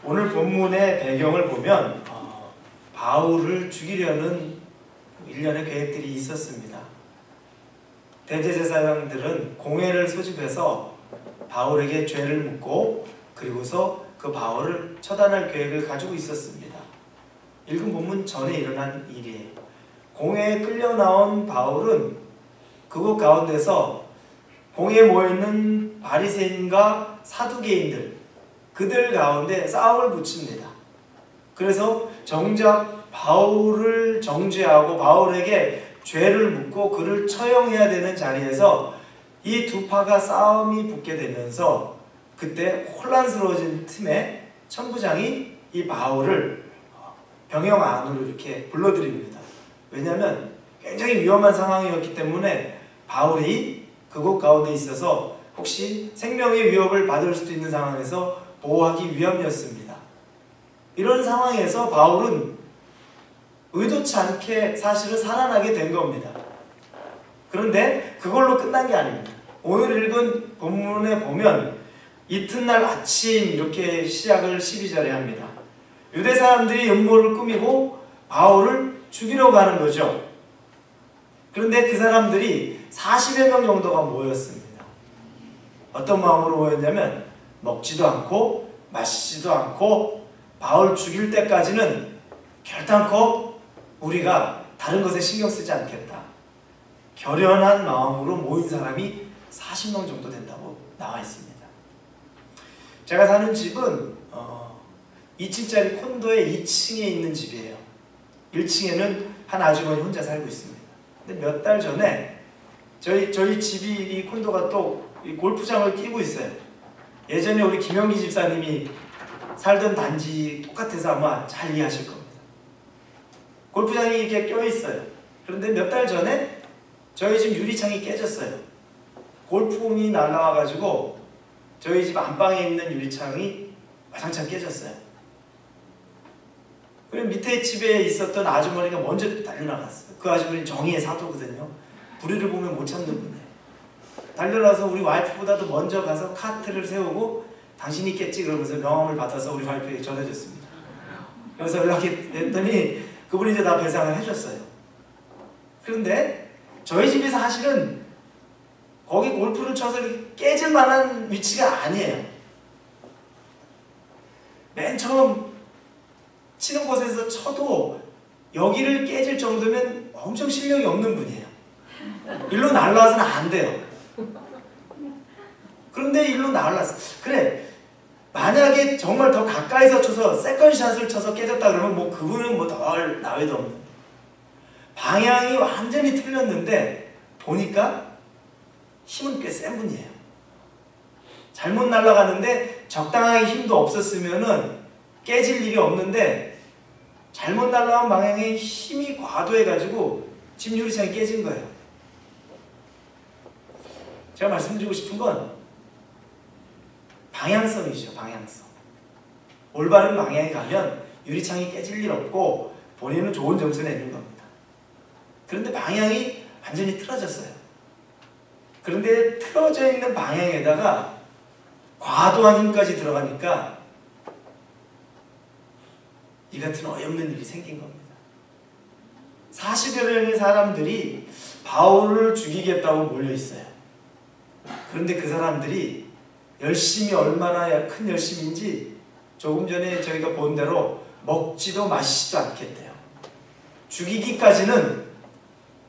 오늘 본문의 배경을 보면 바울을 죽이려는 일련의 계획들이 있었습니다. 대제사장들은 공회를 소집해서 바울에게 죄를 묻고 그리고서 그 바울을 처단할 계획을 가지고 있었습니다. 읽은 본문 전에 일어난 일이에요. 공회에 끌려 나온 바울은 그곳 가운데서 공회에 모여있는 바리새인과 사두개인들 그들 가운데 싸움을 붙입니다. 그래서 정작 바울을 정죄하고 바울에게 죄를 묻고 그를 처형해야 되는 자리에서 이 두 파가 싸움이 붙게 되면서 그때 혼란스러워진 틈에 천부장이 이 바울을 병영 안으로 이렇게 불러들입니다. 왜냐하면 굉장히 위험한 상황이었기 때문에 바울이 그곳 가운데 있어서 혹시 생명의 위협을 받을 수도 있는 상황에서 보호하기 위함이었습니다. 이런 상황에서 바울은 의도치 않게 사실은 살아나게 된 겁니다. 그런데 그걸로 끝난 게 아닙니다. 오늘 읽은 본문에 보면 이튿날 아침 이렇게 시작을 12절에 합니다. 유대 사람들이 음모를 꾸미고 바울을 죽이려고 하는 거죠. 그런데 그 사람들이 40여 명 정도가 모였습니다. 어떤 마음으로 모였냐면 먹지도 않고 마시지도 않고 바울 죽일 때까지는 결단코 우리가 다른 것에 신경 쓰지 않겠다. 결연한 마음으로 모인 사람이 40명 정도 된다고 나와 있습니다. 제가 사는 집은 2층짜리 콘도의 2층에 있는 집이에요. 1층에는 한 아주머니 혼자 살고 있습니다. 근데 몇 달 전에 저희 집이 이 콘도가 또 이 골프장을 끼고 있어요. 예전에 우리 김영기 집사님이 살던 단지 똑같아서 아마 잘 이해하실 겁니다. 골프장이 이렇게 껴있어요. 그런데 몇 달 전에 저희 집 유리창이 깨졌어요. 골프공이 날라와가지고 저희 집 안방에 있는 유리창이 와장창 깨졌어요. 그리고 밑에 집에 있었던 아주머니가 먼저 달려나갔어요. 그 아주머니는 정의의 사도거든요. 불의를 보면 못 참는 분이에요. 달려나서 우리 와이프보다도 먼저 가서 카트를 세우고 당신이 깼지 그러면서 명함을 받아서 우리 와이프에게 전해줬습니다. 그래서 연락이 됐더니 그분이 이제 다 배상을 해줬어요. 그런데 저희 집이 사실은 거기 골프를 쳐서 깨질 만한 위치가 아니에요. 맨 처음 치는 곳에서 쳐도 여기를 깨질 정도면 엄청 실력이 없는 분이에요. 일로 날라와서는 안 돼요. 그런데 일로 날라왔어. 그래, 만약에 정말 더 가까이서 쳐서 세컨샷을 쳐서 깨졌다 그러면 뭐 그분은 뭐 덜 나위도 없는. 방향이 완전히 틀렸는데 보니까 힘은 꽤 센 분이에요. 잘못 날아가는데 적당하게 힘도 없었으면은 깨질 일이 없는데 잘못 날아간 방향에 힘이 과도해가지고 집 유리창이 깨진 거예요. 제가 말씀드리고 싶은 건 방향성이죠. 방향성. 올바른 방향에 가면 유리창이 깨질 일 없고 본인은 좋은 점수 내는 겁니다. 그런데 방향이 완전히 틀어졌어요. 그런데 틀어져 있는 방향에다가 과도한 힘까지 들어가니까 이 같은 어이없는 일이 생긴 겁니다. 40여 명의 사람들이 바울을 죽이겠다고 몰려있어요. 그런데 그 사람들이 열심이 얼마나 큰 열심인지 조금 전에 저희가 본 대로 먹지도 마시지도 않겠대요. 죽이기까지는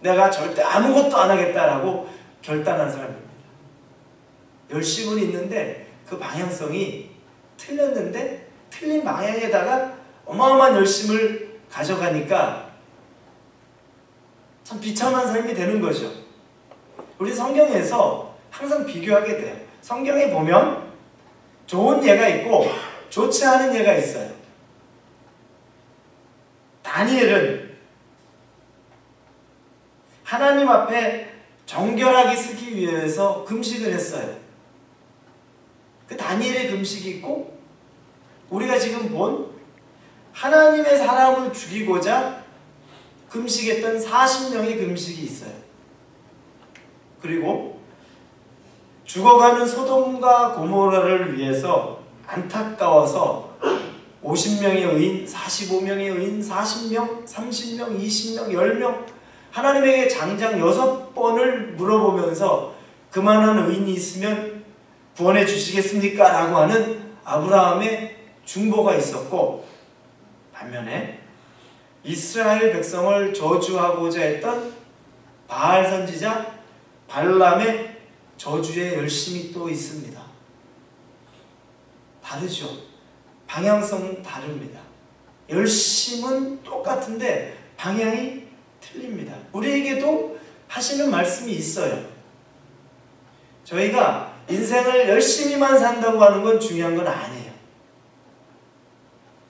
내가 절대 아무것도 안 하겠다라고 결단한 사람입니다. 열심은 있는데 그 방향성이 틀렸는데 틀린 방향에다가 어마어마한 열심을 가져가니까 참 비참한 삶이 되는 거죠. 우리 성경에서 항상 비교하게 돼요. 성경에 보면 좋은 예가 있고 좋지 않은 예가 있어요. 다니엘은 하나님 앞에 정결하게 쓰기 위해서 금식을 했어요. 그 다니엘의 금식이 있고 우리가 지금 본 하나님의 사람을 죽이고자 금식했던 40명의 금식이 있어요. 그리고 죽어가는 소돔과 고모라를 위해서 안타까워서 50명의 의인, 45명의 의인, 40명, 30명, 20명, 10명 하나님에게 장장 6번을 물어보면서 그만한 의인이 있으면 구원해 주시겠습니까? 라고 하는 아브라함의 중보가 있었고, 반면에 이스라엘 백성을 저주하고자 했던 바알 선지자 발람의 저주의 열심이 또 있습니다. 다르죠. 방향성은 다릅니다. 열심은 똑같은데 방향이 틀립니다. 우리에게도 하시는 말씀이 있어요. 저희가 인생을 열심히만 산다고 하는 건 중요한 건 아니에요.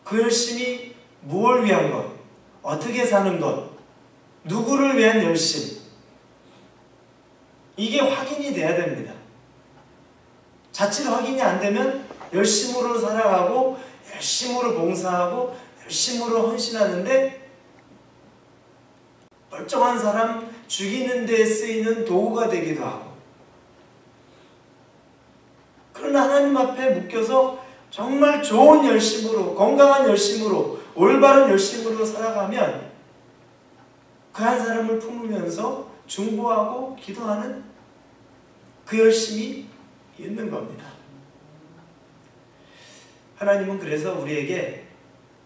그 열심이 무엇을 위한 것, 어떻게 사는 것, 누구를 위한 열심, 이게 확인이 돼야 됩니다. 자칫 확인이 안 되면 열심으로 살아가고 열심으로 봉사하고 열심으로 헌신하는데 멀쩡한 사람 죽이는 데 쓰이는 도구가 되기도 하고, 그러나 하나님 앞에 묶여서 정말 좋은 열심으로, 건강한 열심으로, 올바른 열심으로 살아가면 그 한 사람을 품으면서 중보하고 기도하는 그 열심이 있는 겁니다. 하나님은 그래서 우리에게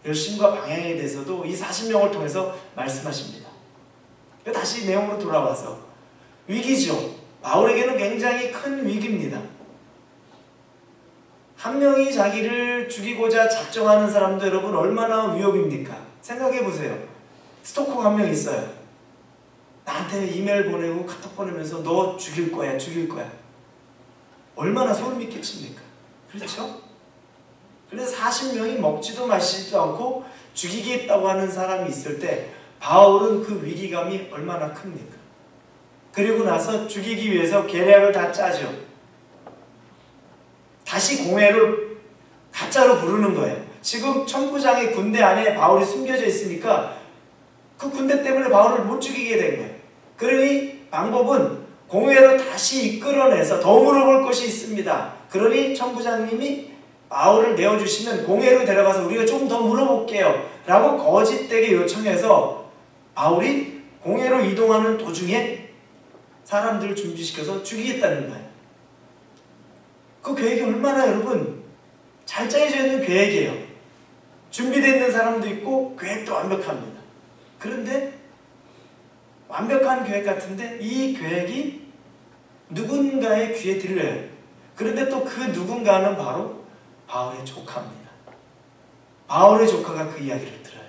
열심과 방향에 대해서도 이 40명을 통해서 말씀하십니다. 다시 내용으로 돌아와서 위기죠. 바울에게는 굉장히 큰 위기입니다. 한 명이 자기를 죽이고자 작정하는 사람도 여러분 얼마나 위협입니까? 생각해 보세요. 스토커가 한 명 있어요. 나한테 이메일 보내고 카톡 보내면서 너 죽일 거야, 죽일 거야. 얼마나 소름이 끼칩니까? 그렇죠? 그래서 40명이 먹지도 마시지도 않고 죽이겠다고 하는 사람이 있을 때 바울은 그 위기감이 얼마나 큽니까? 그리고 나서 죽이기 위해서 계략을 다 짜죠. 다시 공회를 가짜로 부르는 거예요. 지금 천부장의 군대 안에 바울이 숨겨져 있으니까 그 군대 때문에 바울을 못 죽이게 된 거예요. 그러니 방법은 공회로 다시 이끌어내서 더 물어볼 것이 있습니다. 그러니 천부장님이 바울을 내어주시면 공회로 데려가서 우리가 좀 더 물어볼게요 라고 거짓되게 요청해서 바울이 공회로 이동하는 도중에 사람들을 준비시켜서 죽이겠다는 거예요. 그 계획이 얼마나 여러분 잘 짜여져 있는 계획이에요. 준비되어 있는 사람도 있고 계획도 완벽합니다. 그런데 완벽한 계획 같은데 이 계획이 누군가의 귀에 들려요. 그런데 또 그 누군가는 바로 바울의 조카입니다. 바울의 조카가 그 이야기를 들어요.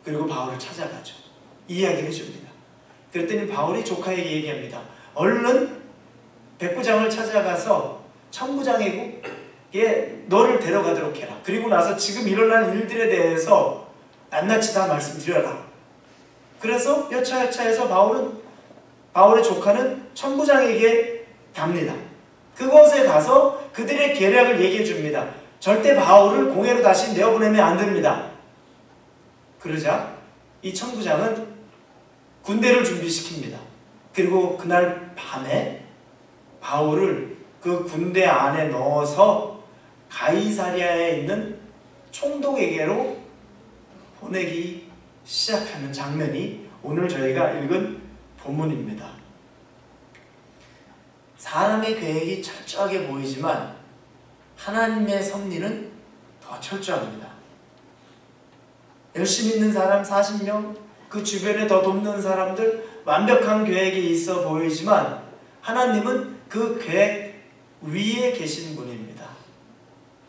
그리고 바울을 찾아가죠. 이야기를 해줍니다. 그랬더니 바울이 조카에게 얘기합니다. 얼른 백부장을 찾아가서 천부장에게 너를 데려가도록 해라. 그리고 나서 지금 일어난 일들에 대해서 낱낱이 다 말씀드려라. 그래서 여차여차해서 바울의 조카는 천부장에게 갑니다. 그곳에 가서 그들의 계략을 얘기해 줍니다. 절대 바울을 공회로 다시 내어보내면 안 됩니다. 그러자 이 천부장은 군대를 준비시킵니다. 그리고 그날 밤에 바울을 그 군대 안에 넣어서 가이사랴에 있는 총독에게로 보내기 시작하는 장면이 오늘 저희가 읽은 본문입니다. 사람의 계획이 철저하게 보이지만 하나님의 섭리는 더 철저합니다. 열심히 있는 사람 40명, 그 주변에 더 돕는 사람들, 완벽한 계획이 있어 보이지만 하나님은 그 계획 위에 계신 분입니다.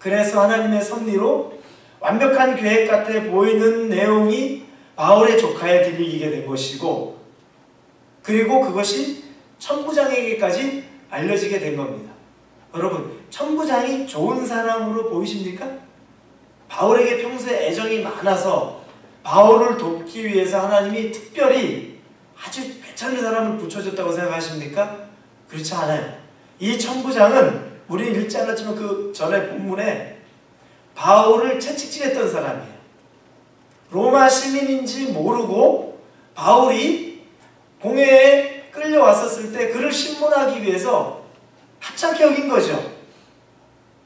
그래서 하나님의 섭리로 완벽한 계획 같아 보이는 내용이 바울의 조카에 들리게 된 것이고, 그리고 그것이 천부장에게까지 알려지게 된 겁니다. 여러분, 천부장이 좋은 사람으로 보이십니까? 바울에게 평소에 애정이 많아서 바울을 돕기 위해서 하나님이 특별히 아주 괜찮은 사람을 붙여줬다고 생각하십니까? 그렇지 않아요. 이 천부장은 우리는 읽지 않았지만 그 전에 본문에 바울을 채찍질했던 사람이에요. 로마 시민인지 모르고 바울이 공회에 끌려왔었을 때 그를 신문하기 위해서 하찮게 여긴 거죠.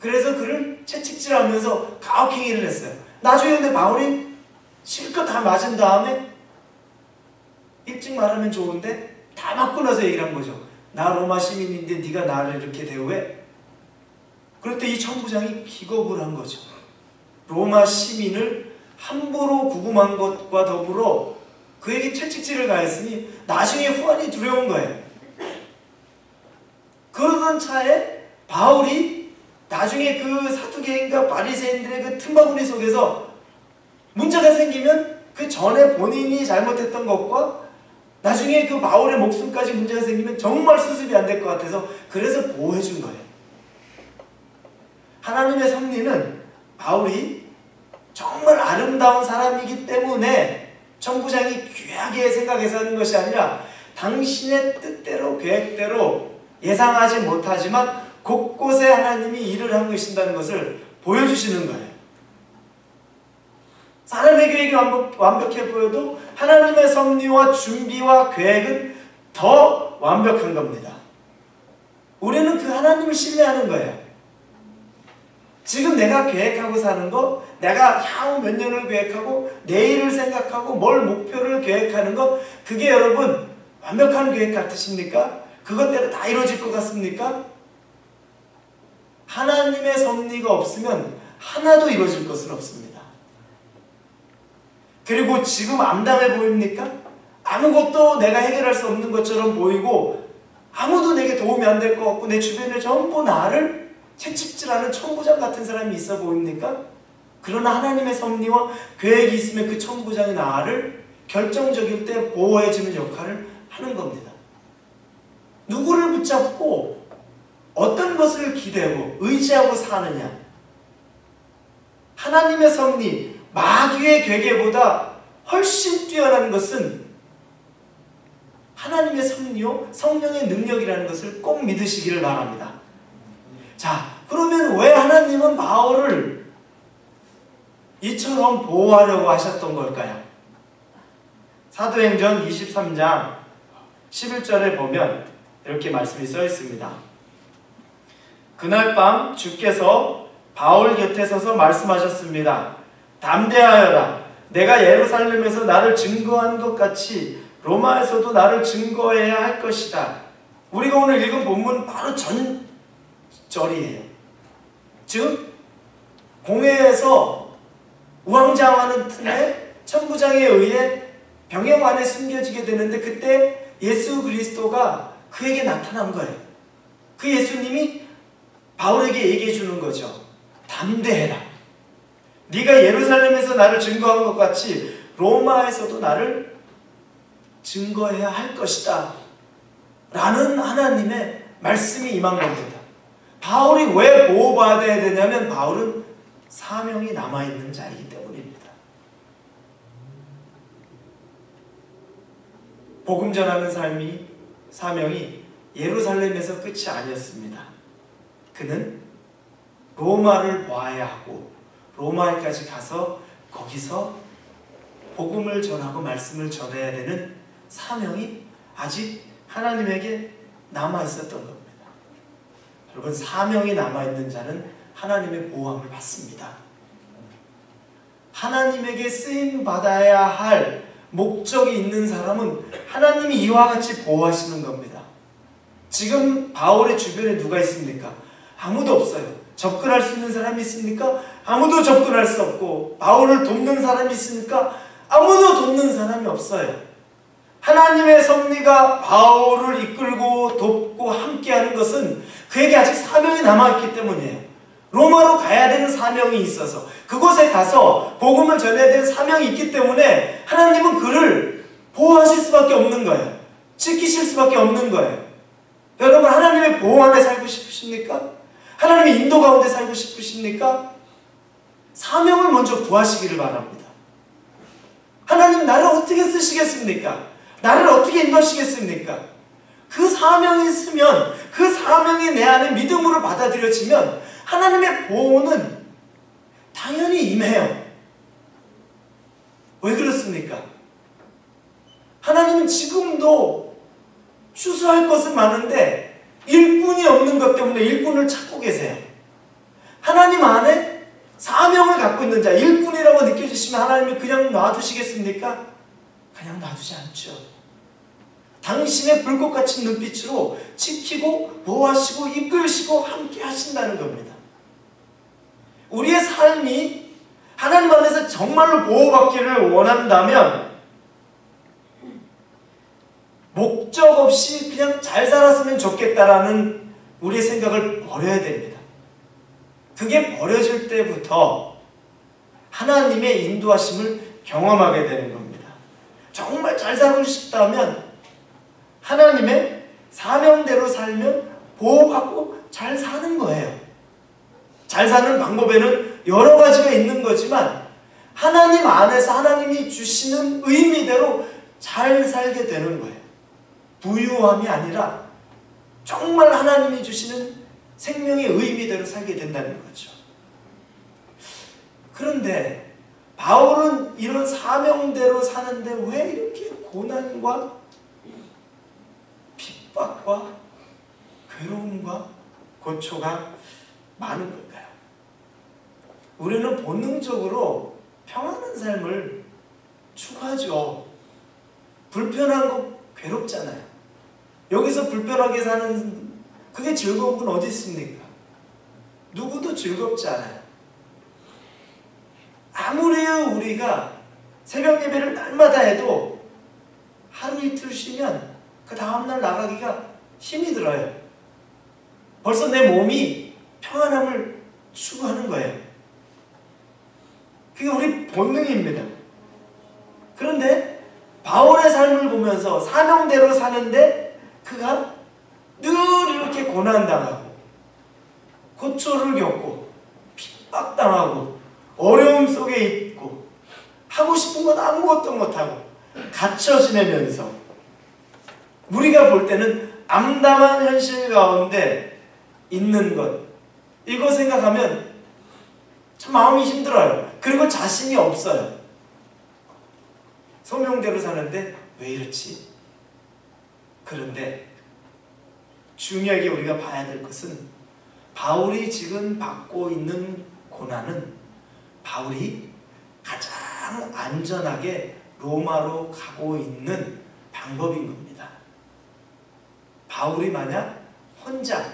그래서 그를 채찍질하면서 가혹행위를 했어요. 나중에 근데 바울이 실컷 다 맞은 다음에 일찍 말하면 좋은데 다 맞고 나서 얘기를 한 거죠. 나 로마 시민인데 네가 나를 이렇게 대우해? 그럴 때 이 천부장이 기겁을 한 거죠. 로마 시민을 함부로 구금한 것과 더불어 그에게 채찍질을 가했으니 나중에 후환이 두려운 거예요. 그러던 차에 바울이 나중에 그 사두개인과 바리새인들의 그 틈바구니 속에서 문제가 생기면 그 전에 본인이 잘못했던 것과 나중에 그 바울의 목숨까지 문제가 생기면 정말 수습이 안 될 것 같아서 그래서 보호해 준 거예요. 하나님의 섭리는 바울이 정말 아름다운 사람이기 때문에 천부장이 귀하게 생각해서 하는 것이 아니라 당신의 뜻대로 계획대로 예상하지 못하지만 곳곳에 하나님이 일을 하고 계신다는 것을 보여주시는 거예요. 사람의 계획이 완벽해 보여도 하나님의 섭리와 준비와 계획은 더 완벽한 겁니다. 우리는 그 하나님을 신뢰하는 거예요. 지금 내가 계획하고 사는 거, 내가 향후 몇 년을 계획하고 내일을 생각하고 뭘 목표를 계획하는 거, 그게 여러분 완벽한 계획 같으십니까? 그것대로 다 이루어질 것 같습니까? 하나님의 섭리가 없으면 하나도 이루어질 것은 없습니다. 그리고 지금 암담해 보입니까? 아무것도 내가 해결할 수 없는 것처럼 보이고 아무도 내게 도움이 안 될 것 같고 내 주변에 전부 나를 채찍질하는 천부장 같은 사람이 있어 보입니까? 그러나 하나님의 섭리와 계획이 있으면 그 천부장이 나를 결정적일 때 보호해주는 역할을 하는 겁니다. 누구를 붙잡고 어떤 것을 기대하고 의지하고 사느냐, 하나님의 섭리, 마귀의 계획보다 훨씬 뛰어난 것은 하나님의 섭리요 성령의 능력이라는 것을 꼭 믿으시기를 바랍니다. 자, 그러면 왜 하나님은 바울을 이처럼 보호하려고 하셨던 걸까요? 사도행전 23장 11절에 보면 이렇게 말씀이 써 있습니다. 그날 밤 주께서 바울 곁에 서서 말씀하셨습니다. 담대하여라. 내가 예루살렘에서 나를 증거한 것 같이 로마에서도 나를 증거해야 할 것이다. 우리가 오늘 읽은 본문 바로 전절이에요. 즉 공회에서 우왕좌왕하는 틈에 천부장에 의해 병영 안에 숨겨지게 되는데 그때 예수 그리스도가 그에게 나타난 거예요. 그 예수님이 바울에게 얘기해 주는 거죠. 담대해라. 네가 예루살렘에서 나를 증거한 것 같이 로마에서도 나를 증거해야 할 것이다 라는 하나님의 말씀이 임한 겁니다. 바울이 왜 보호받아야 되냐면 바울은 사명이 남아있는 자이기 때문입니다. 복음 전하는 사명이 예루살렘에서 끝이 아니었습니다. 그는 로마를 봐야 하고 로마에까지 가서 거기서 복음을 전하고 말씀을 전해야 되는 사명이 아직 하나님에게 남아있었던 겁니다. 여러분, 사명이 남아있는 자는 하나님의 보호함을 받습니다. 하나님에게 쓰임받아야 할 목적이 있는 사람은 하나님이 이와 같이 보호하시는 겁니다. 지금 바울의 주변에 누가 있습니까? 아무도 없어요. 접근할 수 있는 사람이 있습니까? 아무도 접근할 수 없고, 바울을 돕는 사람이 있습니까? 아무도 돕는 사람이 없어요. 하나님의 섭리가 바울을 이끌고 돕고 함께하는 것은 그에게 아직 사명이 남아있기 때문이에요. 로마로 가야 되는 사명이 있어서 그곳에 가서 복음을 전해야 되는 사명이 있기 때문에 하나님은 그를 보호하실 수밖에 없는 거예요. 지키실 수밖에 없는 거예요. 여러분, 하나님의 보호 안에 살고 싶으십니까? 하나님의 인도 가운데 살고 싶으십니까? 사명을 먼저 구하시기를 바랍니다. 하나님, 나를 어떻게 쓰시겠습니까? 나를 어떻게 인도하시겠습니까? 그 사명이 있으면, 그 사명이 내 안에 믿음으로 받아들여지면 하나님의 보호는 당연히 임해요. 왜 그렇습니까? 하나님은 지금도 추수할 것은 많은데 일꾼이 없는 것 때문에 일꾼을 찾고 계세요. 하나님 안에 있는 자, 일꾼이라고 느껴지시면 하나님이 그냥 놔두시겠습니까? 그냥 놔두지 않죠. 당신의 불꽃같은 눈빛으로 지키고 보호하시고 이끌시고 함께 하신다는 겁니다. 우리의 삶이 하나님 안에서 정말로 보호받기를 원한다면 목적 없이 그냥 잘 살았으면 좋겠다라는 우리의 생각을 버려야 됩니다. 그게 버려질 때부터 하나님의 인도하심을 경험하게 되는 겁니다. 정말 잘 살고 싶다면 하나님의 사명대로 살면 보호받고 잘 사는 거예요. 잘 사는 방법에는 여러 가지가 있는 거지만 하나님 안에서 하나님이 주시는 의미대로 잘 살게 되는 거예요. 부유함이 아니라 정말 하나님이 주시는 생명의 의미대로 살게 된다는 거죠. 그런데 바울은 이런 사명대로 사는데 왜 이렇게 고난과 핍박과 괴로움과 고초가 많은 걸까요? 우리는 본능적으로 평안한 삶을 추구하죠. 불편한 거 괴롭잖아요. 여기서 불편하게 사는 그게 즐거운 건 어디 있습니까? 누구도 즐겁지 않아요. 아무리 우리가 새벽 예배를 날마다 해도 하루 이틀 쉬면 그 다음날 나가기가 힘이 들어요. 벌써 내 몸이 평안함을 추구하는 거예요. 그게 우리 본능입니다. 그런데 바울의 삶을 보면서 사명대로 사는데 그가 늘 이렇게 고난당하고 고초를 겪고 핍박당하고 어려움 속에 있고 하고 싶은 건 아무것도 못하고 갇혀 지내면서 우리가 볼 때는 암담한 현실 가운데 있는 것, 이거 생각하면 참 마음이 힘들어요. 그리고 자신이 없어요. 소명대로 사는데 왜 이렇지? 그런데 중요하게 우리가 봐야 될 것은 바울이 지금 받고 있는 고난은 바울이 가장 안전하게 로마로 가고 있는 방법인 겁니다. 바울이 만약 혼자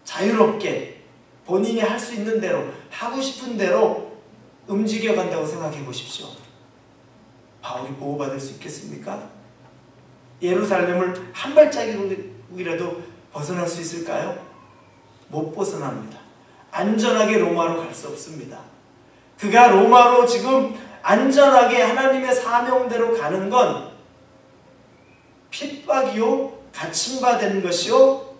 자유롭게 본인이 할 수 있는 대로 하고 싶은 대로 움직여 간다고 생각해 보십시오. 바울이 보호받을 수 있겠습니까? 예루살렘을 한 발자국이라도 벗어날 수 있을까요? 못 벗어납니다. 안전하게 로마로 갈 수 없습니다. 그가 로마로 지금 안전하게 하나님의 사명대로 가는 건 핍박이요, 갇힘받은 것이요,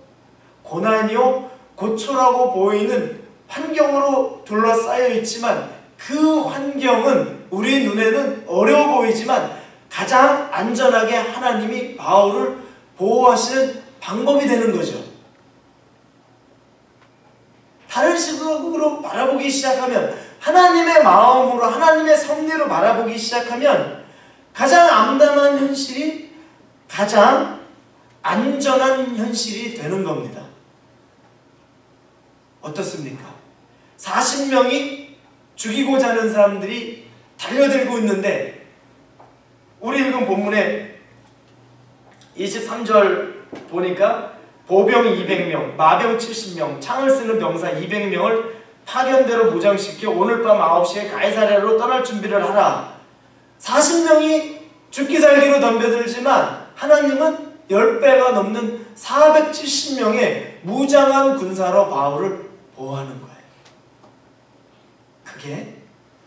고난이요, 고초라고 보이는 환경으로 둘러싸여 있지만 그 환경은 우리 눈에는 어려워 보이지만 가장 안전하게 하나님이 바울을 보호하시는 방법이 되는 거죠. 다른 식으로 바라보기 시작하면, 하나님의 마음으로 하나님의 섭리로 바라보기 시작하면 가장 암담한 현실이 가장 안전한 현실이 되는 겁니다. 어떻습니까? 40명이 죽이고자 하는 사람들이 달려들고 있는데 우리 읽은 본문에 23절 보니까 보병 200명, 마병 70명, 창을 쓰는 병사 200명을 파견대로 무장시켜 오늘 밤 9시에 가이사랴로 떠날 준비를 하라. 40명이 죽기 살기로 덤벼들지만 하나님은 10배가 넘는 470명의 무장한 군사로 바울을 보호하는 거예요. 그게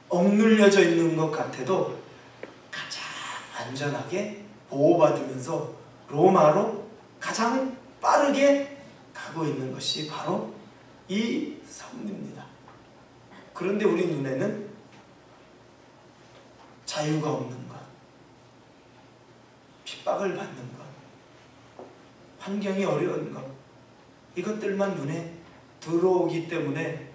억눌려져 있는 것 같아도 가장 안전하게 보호받으면서 로마로 가장 빠르게 가고 있는 것이 바로 이 섭리입니다. 그런데 우리 눈에는 자유가 없는 것, 핍박을 받는 것, 환경이 어려운 것, 이것들만 눈에 들어오기 때문에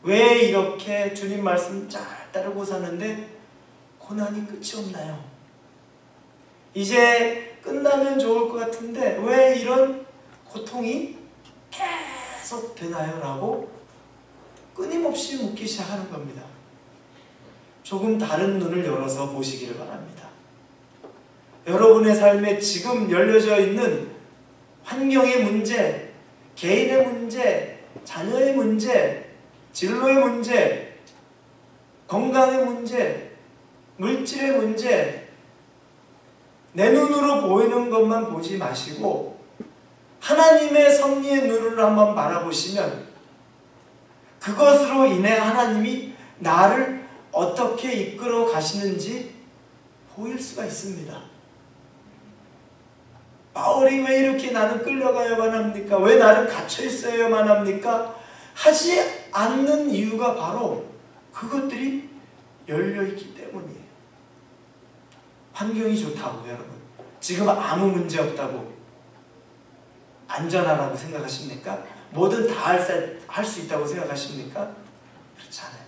왜 이렇게 주님 말씀 잘 따르고 사는데 고난이 끝이 없나요? 이제 끝나면 좋을 것 같은데 왜 이런 고통이 계속 되나요? 라고 끊임없이 묻기 시작하는 겁니다. 조금 다른 눈을 열어서 보시기를 바랍니다. 여러분의 삶에 지금 열려져 있는 환경의 문제, 개인의 문제, 자녀의 문제, 진로의 문제, 건강의 문제, 물질의 문제, 내 눈으로 보이는 것만 보지 마시고 하나님의 섭리의 눈으로 한번 바라보시면 그것으로 인해 하나님이 나를 어떻게 이끌어 가시는지 보일 수가 있습니다. 바울이 왜 이렇게 나는 끌려가야만 합니까? 왜 나는 갇혀 있어야만 합니까? 하지 않는 이유가 바로 그것들이 열려있기 때문이에요. 환경이 좋다고 여러분, 지금 아무 문제 없다고 안전하다고 생각하십니까? 뭐든 다 할 수 있다고 생각하십니까? 그렇지 않아요.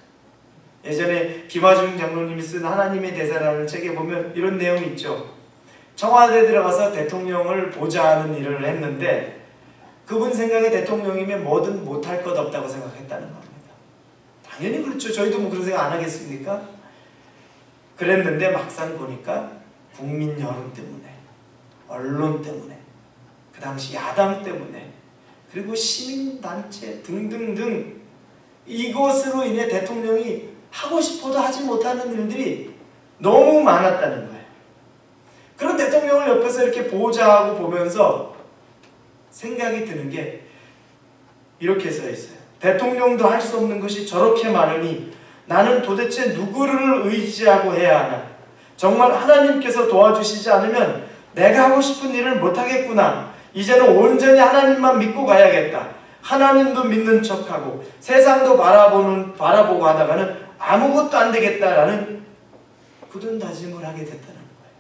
예전에 김화중 장로님이 쓴 하나님의 대사라는 책에 보면 이런 내용이 있죠. 청와대에 들어가서 대통령을 보좌하는 일을 했는데 그분 생각에 대통령이면 뭐든 못할 것 없다고 생각했다는 겁니다. 당연히 그렇죠. 저희도 뭐 그런 생각 안 하겠습니까? 그랬는데 막상 보니까 국민 여론 때문에, 언론 때문에, 그 당시 야당 때문에, 그리고 시민단체 등등등 이것으로 인해 대통령이 하고 싶어도 하지 못하는 일들이 너무 많았다는 거예요. 그런 대통령을 옆에서 이렇게 보좌하고 보면서 생각이 드는 게 이렇게 써 있어요. 대통령도 할 수 없는 것이 저렇게 많으니 나는 도대체 누구를 의지하고 해야 하나? 정말 하나님께서 도와주시지 않으면 내가 하고 싶은 일을 못하겠구나. 이제는 온전히 하나님만 믿고 가야겠다. 하나님도 믿는 척하고 세상도 바라보고 하다가는 아무것도 안 되겠다라는 굳은 다짐을 하게 됐다는 거예요.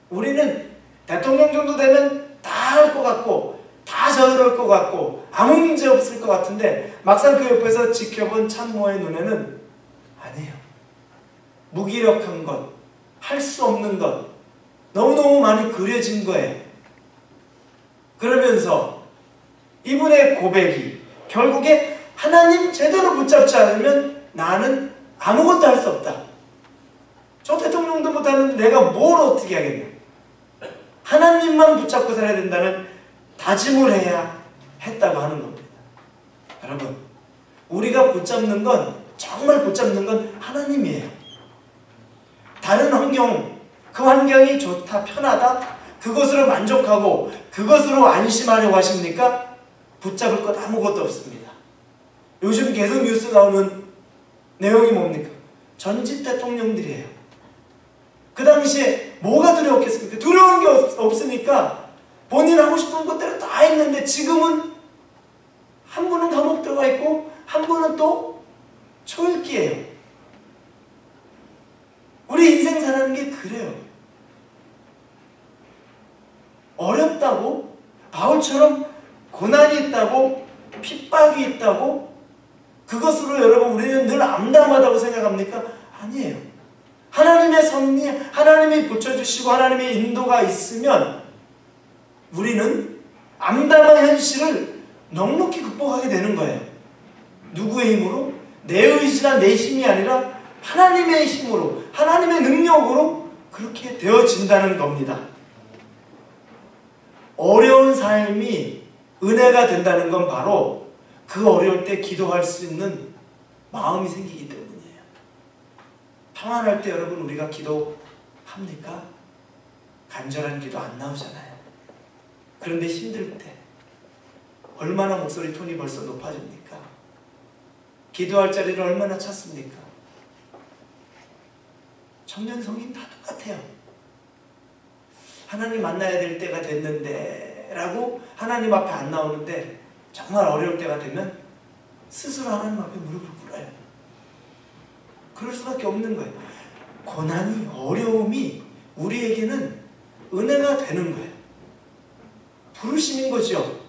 우리는 대통령 정도 되면 다 할 것 같고 다 저럴 것 같고 아무 문제 없을 것 같은데 막상 그 옆에서 지켜본 참모의 눈에는 아니에요. 무기력한 것, 할 수 없는 것 너무너무 많이 그려진 거예요. 그러면서 이분의 고백이 결국에 하나님 제대로 붙잡지 않으면 나는 아무것도 할 수 없다. 저 대통령도 못하는데 내가 뭘 어떻게 하겠냐. 하나님만 붙잡고 살아야 된다는 다짐을 해야 했다고 하는 겁니다. 여러분, 우리가 붙잡는 건 정말 붙잡는 건 하나님이에요. 다른 환경, 그 환경이 좋다, 편하다, 그것으로 만족하고 그것으로 안심하려고 하십니까? 붙잡을 것 아무것도 없습니다. 요즘 계속 뉴스 나오는 내용이 뭡니까? 전직 대통령들이에요. 그 당시에 뭐가 두려웠겠습니까? 두려운 게 없으니까 본인 하고 싶은 것대로 다 했는데 지금은 한 분은 감옥 들어가 있고 한 분은 또 초읽기예요. 우리 인생 사는 게 그래요. 어렵다고, 바울처럼 고난이 있다고, 핍박이 있다고, 그것으로 여러분 우리는 늘 암담하다고 생각합니까? 아니에요. 하나님의 섭리, 하나님이 붙여주시고 하나님의 인도가 있으면 우리는 암담한 현실을 넉넉히 극복하게 되는 거예요. 누구의 힘으로? 내 의지나 내 힘이 아니라 하나님의 힘으로, 하나님의 능력으로 그렇게 되어진다는 겁니다. 어려운 삶이 은혜가 된다는 건 바로 그 어려울 때 기도할 수 있는 마음이 생기기 때문이에요. 평안할 때 여러분 우리가 기도합니까? 간절한 기도 안 나오잖아요. 그런데 힘들 때 얼마나 목소리 톤이 벌써 높아집니까? 기도할 자리를 얼마나 찾습니까? 청년 성인 다 똑같아요. 하나님 만나야 될 때가 됐는데 라고 하나님 앞에 안 나오는데 정말 어려울 때가 되면 스스로 하나님 앞에 무릎을 꿇어요. 그럴 수밖에 없는 거예요. 고난이, 어려움이 우리에게는 은혜가 되는 거예요. 부르심인 거죠.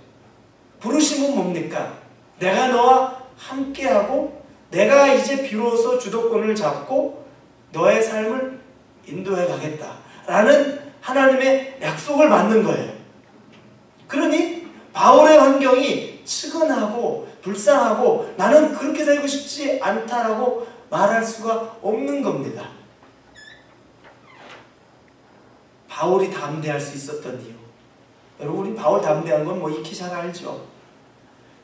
부르심은 뭡니까? 내가 너와 함께하고 내가 이제 비로소 주도권을 잡고 너의 삶을 인도해 가겠다 라는 하나님의 약속을 받는 거예요. 그러니 바울의 환경이 측은하고 불쌍하고 나는 그렇게 살고 싶지 않다라고 말할 수가 없는 겁니다. 바울이 담대할 수 있었던 이유. 여러분, 우리 바울 담대한 건 뭐 익히 잘 알죠.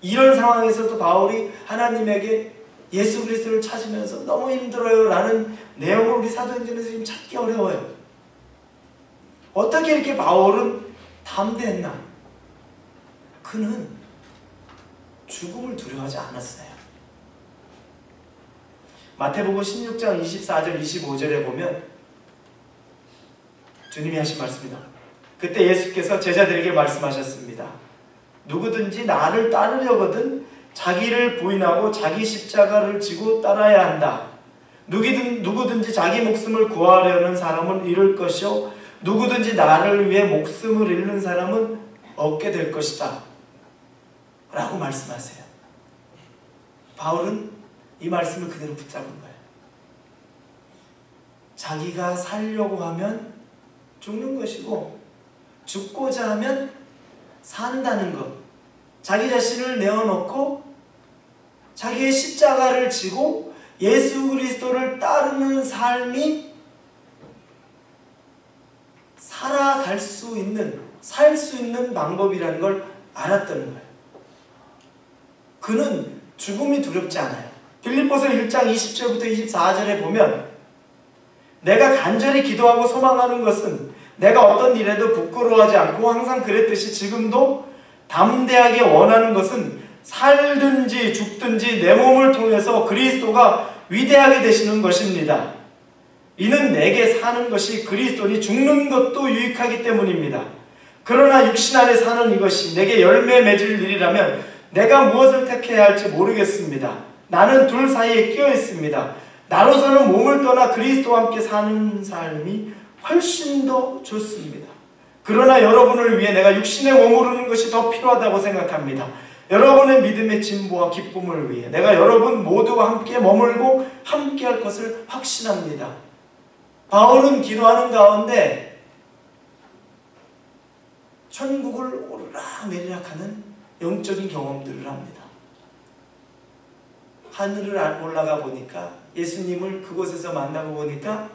이런 상황에서도 바울이 하나님에게 예수 그리스도를 찾으면서 너무 힘들어요 라는 내용을 우리 사도행전에서 지금 찾기 어려워요. 어떻게 이렇게 바울은 담대했나? 그는 죽음을 두려워하지 않았어요. 마태복음 16장 24절 25절에 보면 주님이 하신 말씀입니다. 그때 예수께서 제자들에게 말씀하셨습니다. 누구든지 나를 따르려거든 자기를 부인하고 자기 십자가를 지고 따라야 한다. 누구든지 자기 목숨을 구하려는 사람은 잃을 것이요 누구든지 나를 위해 목숨을 잃는 사람은 얻게 될 것이다 라고 말씀하세요. 바울은 이 말씀을 그대로 붙잡은 거예요. 자기가 살려고 하면 죽는 것이고 죽고자 하면 산다는 것, 자기 자신을 내어놓고 자기의 십자가를 지고 예수 그리스도를 따르는 삶이 살아갈 수 있는, 살 수 있는 방법이라는 걸 알았다는 거예요. 그는 죽음이 두렵지 않아요. 빌립보서 1장 20절부터 24절에 보면 내가 간절히 기도하고 소망하는 것은 내가 어떤 일에도 부끄러워하지 않고 항상 그랬듯이 지금도 담대하게 원하는 것은 살든지 죽든지 내 몸을 통해서 그리스도가 위대하게 되시는 것입니다. 이는 내게 사는 것이 그리스도니 죽는 것도 유익하기 때문입니다. 그러나 육신 안에 사는 이것이 내게 열매 맺을 일이라면 내가 무엇을 택해야 할지 모르겠습니다. 나는 둘 사이에 끼어 있습니다. 나로서는 몸을 떠나 그리스도와 함께 사는 삶이 훨씬 더 좋습니다. 그러나 여러분을 위해 내가 육신에 머무르는 것이 더 필요하다고 생각합니다. 여러분의 믿음의 진보와 기쁨을 위해 내가 여러분 모두와 함께 머물고 함께 할 것을 확신합니다. 바울은 기도하는 가운데 천국을 오르락내리락하는 영적인 경험들을 합니다. 하늘을 올라가 보니까 예수님을 그곳에서 만나고 보니까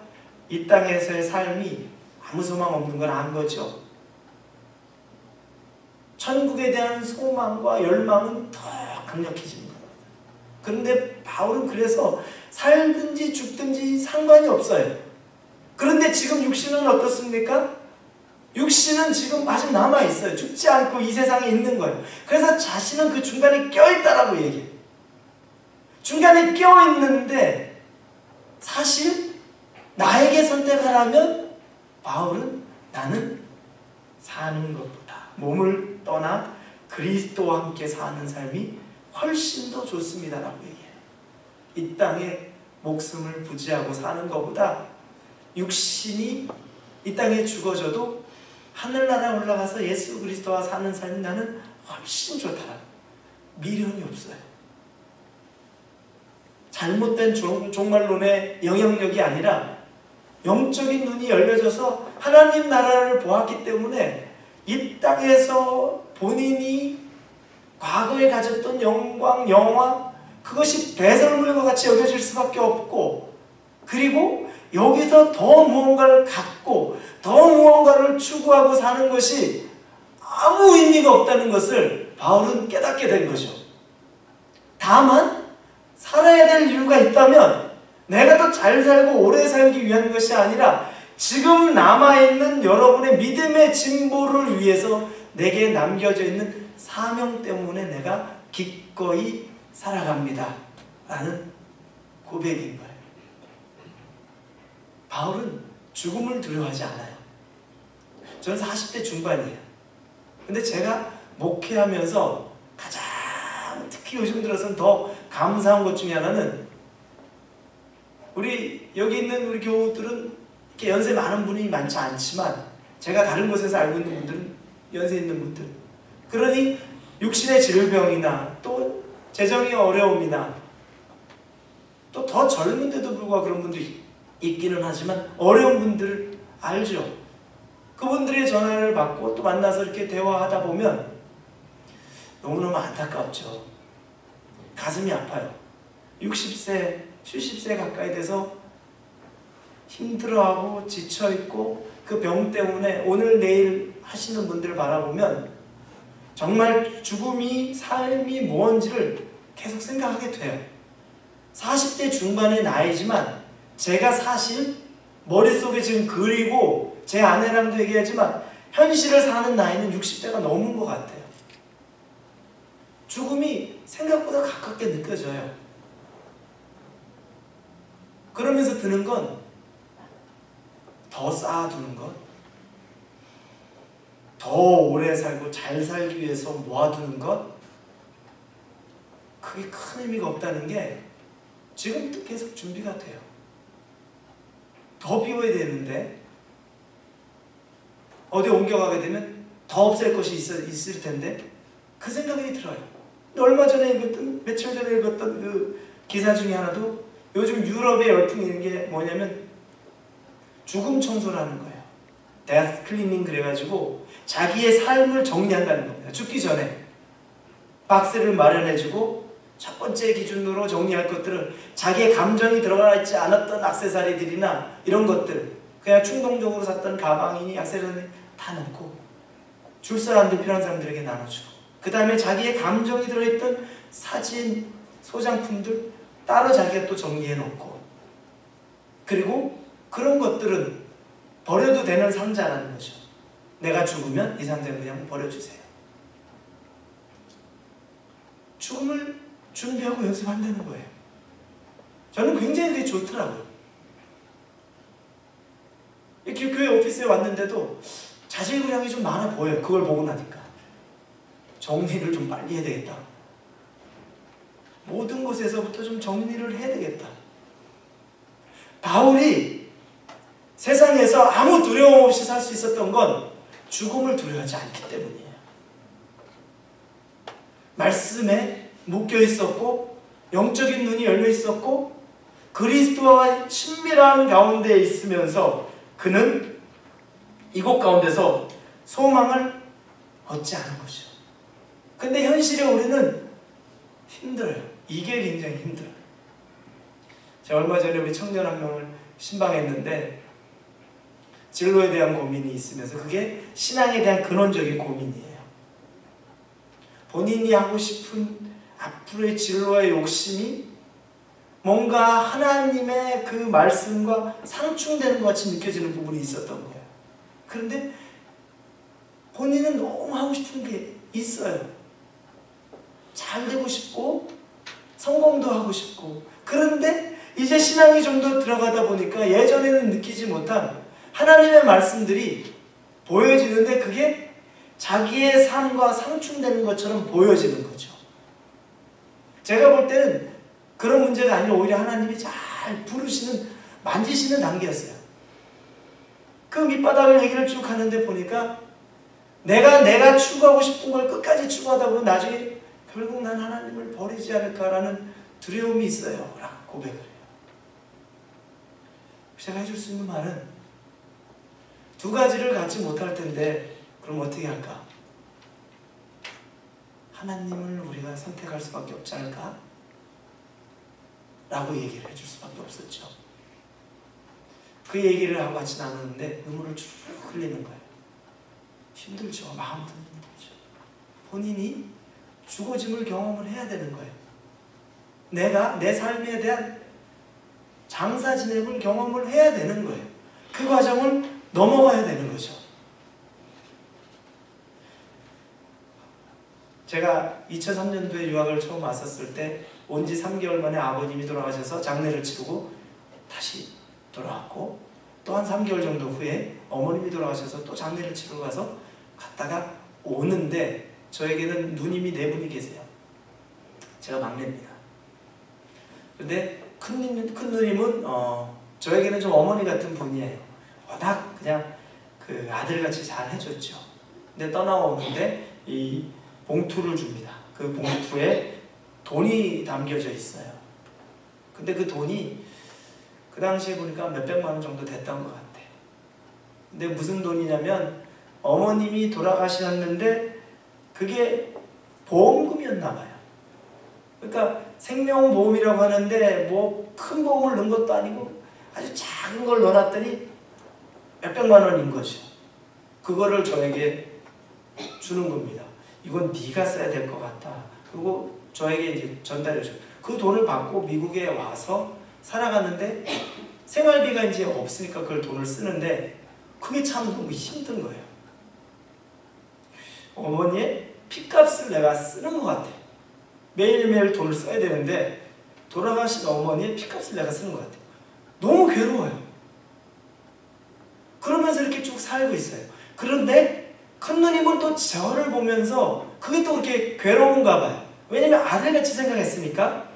이 땅에서의 삶이 아무 소망 없는 걸 안 거죠. 천국에 대한 소망과 열망은 더 강력해지는 겁니다. 그런데 바울은 그래서 살든지 죽든지 상관이 없어요. 그런데 지금 육신은 어떻습니까? 육신은 지금 아직 남아있어요. 죽지 않고 이 세상에 있는 거예요. 그래서 자신은 그 중간에 껴있다라고 얘기해요. 중간에 껴있는데 사실 나에게 선택하라면 바울은 나는 사는 것보다 몸을 떠나 그리스도와 함께 사는 삶이 훨씬 더 좋습니다라고 얘기해요. 이 땅에 목숨을 부지하고 사는 것보다 육신이 이 땅에 죽어져도 하늘나라에 올라가서 예수 그리스도와 사는 삶이 나는 훨씬 좋다. 미련이 없어요. 잘못된 종말론의 영향력이 아니라 영적인 눈이 열려져서 하나님 나라를 보았기 때문에 이 땅에서 본인이 과거에 가졌던 영광, 영화 그것이 배설물과 같이 여겨질 수밖에 없고, 그리고 여기서 더 무언가를 갖고 더 무언가를 추구하고 사는 것이 아무 의미가 없다는 것을 바울은 깨닫게 된 거죠. 다만 살아야 될 이유가 있다면 내가 더 잘 살고 오래 살기 위한 것이 아니라 지금 남아있는 여러분의 믿음의 진보를 위해서 내게 남겨져 있는 사명 때문에 내가 기꺼이 살아갑니다 라는 고백인 거예요. 바울은 죽음을 두려워하지 않아요. 저는 40대 중반이에요. 근데 제가 목회하면서 가장 특히 요즘 들어서는 더 감사한 것 중에 하나는 우리 여기 있는 우리 교우들은 이렇게 연세 많은 분이 많지 않지만 제가 다른 곳에서 알고 있는 분들은 연세 있는 분들, 그러니 육신의 질병이나 또 재정의 어려움이나 또 더 젊은데도 불구하고 그런 분들이 있기는 하지만 어려운 분들을 알죠. 그분들의 전화를 받고 또 만나서 이렇게 대화하다 보면 너무너무 안타깝죠. 가슴이 아파요. 60세 70세 가까이 돼서 힘들어하고 지쳐있고 그 병 때문에 오늘 내일 하시는 분들을 바라보면 정말 죽음이 삶이 뭔지를 계속 생각하게 돼요. 40대 중반의 나이지만 제가 사실 머릿속에 지금 그리고 제 아내랑도 얘기하지만 현실을 사는 나이는 60대가 넘은 것 같아요. 죽음이 생각보다 가깝게 느껴져요. 그러면서 드는 건 더 쌓아두는 것, 더 오래 살고 잘 살기 위해서 모아두는 것, 그게 큰 의미가 없다는 게 지금부터 계속 준비가 돼요. 더 비워야 되는데 어디 옮겨가게 되면 더 없앨 것이 있을 텐데 그 생각이 들어요. 얼마 전에 읽었던, 며칠 전에 읽었던 그 기사 중에 하나도 요즘 유럽에 열풍이 있는 게 뭐냐면 죽음 청소라는 거예요. 데스 클리닝 그래가지고 자기의 삶을 정리한다는 겁니다. 죽기 전에 박스를 마련해주고 첫 번째 기준으로 정리할 것들은 자기의 감정이 들어가 있지 않았던 액세서리들이나 이런 것들, 그냥 충동적으로 샀던 가방이니 액세서리 다 넣고 줄사람들 필요한 사람들에게 나눠주고, 그 다음에 자기의 감정이 들어있던 사진, 소장품들 따로 자기가 또 정리해 놓고, 그리고 그런 것들은 버려도 되는 상자라는 거죠. 내가 죽으면 이 상자는 그냥 버려주세요. 죽음을 준비하고 연습한다는 거예요. 저는 굉장히 그게 좋더라고요. 이렇게 교회 오피스에 왔는데도 자질구레한 게 좀 많아 보여요. 그걸 보고 나니까. 정리를 좀 빨리 해야 되겠다. 모든 곳에서부터 좀 정리를 해야 되겠다. 바울이 세상에서 아무 두려움 없이 살 수 있었던 건 죽음을 두려워하지 않기 때문이에요. 말씀에 묶여 있었고 영적인 눈이 열려 있었고 그리스도와 친밀한 가운데 있으면서 그는 이곳 가운데서 소망을 얻지 않은 것이죠. 근데 현실에 우리는 힘들어요. 이게 굉장히 힘들어요. 제가 얼마 전에 우리 청년 한 명을 신방했는데 진로에 대한 고민이 있으면서 그게 신앙에 대한 근원적인 고민이에요. 본인이 하고 싶은 앞으로의 진로의 욕심이 뭔가 하나님의 그 말씀과 상충되는 것 같이 느껴지는 부분이 있었던 거예요. 그런데 본인은 너무 하고 싶은 게 있어요. 잘 되고 싶고 성공도 하고 싶고, 그런데 이제 신앙이 좀 더 들어가다 보니까 예전에는 느끼지 못한 하나님의 말씀들이 보여지는데 그게 자기의 삶과 상충되는 것처럼 보여지는 거죠. 제가 볼 때는 그런 문제가 아니라 오히려 하나님이 잘 부르시는, 만지시는 단계였어요. 그 밑바닥을 얘기를 쭉 하는데 보니까 내가 추구하고 싶은 걸 끝까지 추구하다 보면 나중에 결국 난 하나님을 버리지 않을까라는 두려움이 있어요. 라고 고백을 해요. 제가 해줄 수 있는 말은 두 가지를 갖지 못할 텐데 그럼 어떻게 할까? 하나님을 우리가 선택할 수밖에 없지 않을까? 라고 얘기를 해줄 수밖에 없었죠. 그 얘기를 하고 같이 나누는데 눈물을 쭉 흘리는 거예요. 힘들죠. 마음도 힘들죠. 본인이 죽어짐을 경험을 해야 되는 거예요. 내가 내 삶에 대한 장사 지냄을 경험을 해야 되는 거예요. 그 과정을 넘어가야 되는 거죠. 제가 2003년도에 유학을 처음 왔었을 때 온 지 3개월 만에 아버님이 돌아가셔서 장례를 치르고 다시 돌아왔고, 또 한 3개월 정도 후에 어머님이 돌아가셔서 또 장례를 치르고 가서 갔다가 오는데 저에게는 누님이 4분이 계세요. 제가 막내입니다. 근데 큰 누님은 저에게는 좀 어머니 같은 분이에요. 워낙 그냥 그 아들같이 잘 해줬죠. 근데 떠나오는데 이 봉투를 줍니다. 그 봉투에 돈이 담겨져 있어요. 근데 그 돈이 그 당시에 보니까 몇백만 원 정도 됐던 것 같아요. 근데 무슨 돈이냐면 어머님이 돌아가셨는데 그게 보험금이었나 봐요. 그러니까 생명보험이라고 하는데 뭐 큰 보험을 넣은 것도 아니고 아주 작은 걸 넣어놨더니 몇백만 원인 거죠. 그거를 저에게 주는 겁니다. 이건 네가 써야 될 것 같다. 그리고 저에게 이제 전달해줘. 그 돈을 받고 미국에 와서 살아갔는데 생활비가 이제 없으니까 그걸 돈을 쓰는데 그게 참 너무 힘든 거예요. 어머니의 핏값을 내가 쓰는 것 같아. 매일매일 돈을 써야 되는데 돌아가신 어머니의 핏값을 내가 쓰는 것 같아. 너무 괴로워요. 그러면서 이렇게 쭉 살고 있어요. 그런데 큰 누님은 또 저를 보면서 그게 또 그렇게 괴로운가 봐요. 왜냐면 아들같이 생각했으니까.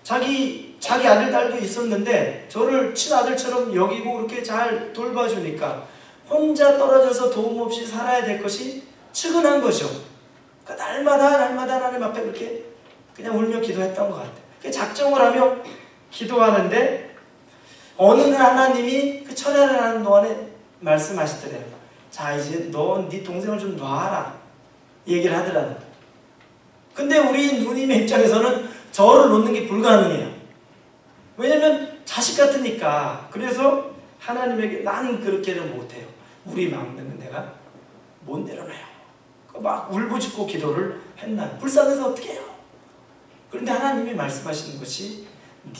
자기 아들, 딸도 있었는데 저를 친아들처럼 여기고 그렇게 잘 돌봐주니까 혼자 떨어져서 도움 없이 살아야 될 것이 측은한 거죠. 그러니까 날마다 하나님 앞에 그렇게 그냥 울며 기도했던 것 같아요. 작정을 하며 기도하는데 어느 날 하나님이 그 철야를 하는 동안에 말씀하시더래요. 자, 이제 너 네 동생을 좀 놔라 얘기를 하더라고요. 근데 우리 누님의 입장에서는 저를 놓는 게 불가능해요. 왜냐면 자식 같으니까. 그래서 하나님에게 난 그렇게는 못해요. 우리 막내는 내가 못 내려놔요. 막 울부짖고 기도를 했나요? 불쌍해서 어떻게 해요? 그런데 하나님이 말씀하시는 것이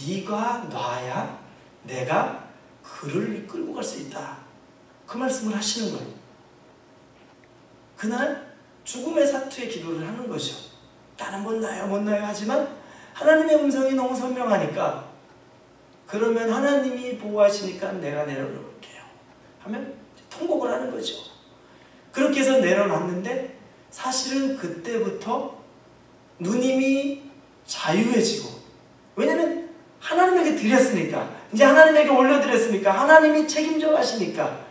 네가 놔야 내가 그를 이끌고 갈 수 있다. 그 말씀을 하시는 거예요. 그날 죽음의 사투의 기도를 하는 거죠. 나는 못 나요 하지만 하나님의 음성이 너무 선명하니까 그러면 하나님이 보호하시니까 내가 내려놓을게요 하면 통곡을 하는 거죠. 그렇게 해서 내려놨는데 사실은 그때부터 누님이 자유해지고, 왜냐면 하나님에게 드렸으니까, 이제 하나님에게 올려드렸으니까, 하나님이 책임져 가시니까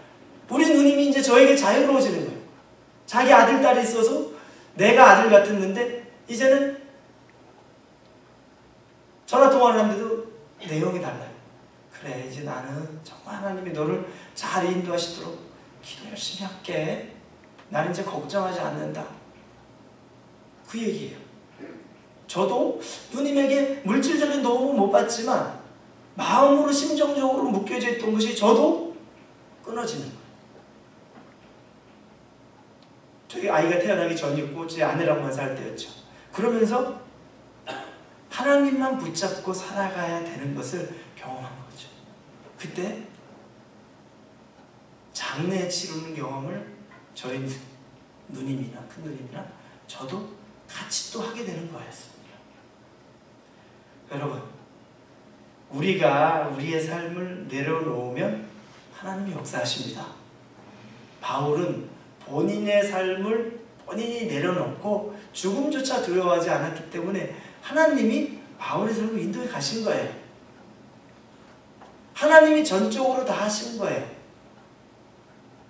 우리 누님이 이제 저에게 자유로워지는 거예요. 자기 아들, 딸이 있어서 내가 아들 같았는데 이제는 전화통화를 하는데도 내용이 달라요. 그래, 이제 나는 정말 하나님이 너를 잘 인도하시도록 기도 열심히 할게. 나는 이제 걱정하지 않는다. 그 얘기예요. 저도 누님에게 물질적인 도움은 못 받지만 마음으로 심정적으로 묶여져 있던 것이 저도 끊어지는 거예요. 저희 아이가 태어나기 전이었고 제 아내랑만 살 때였죠. 그러면서 하나님만 붙잡고 살아가야 되는 것을 경험한 거죠. 그때 장례 치르는 경험을 저희 누님이나 큰 누님이나 저도 같이 또 하게 되는 거였습니다. 여러분, 우리가 우리의 삶을 내려놓으면 하나님이 역사하십니다. 바울은 본인의 삶을 본인이 내려놓고 죽음조차 두려워하지 않았기 때문에 하나님이 바울의 삶을 인도해 가신 거예요. 하나님이 전적으로 다 하신 거예요.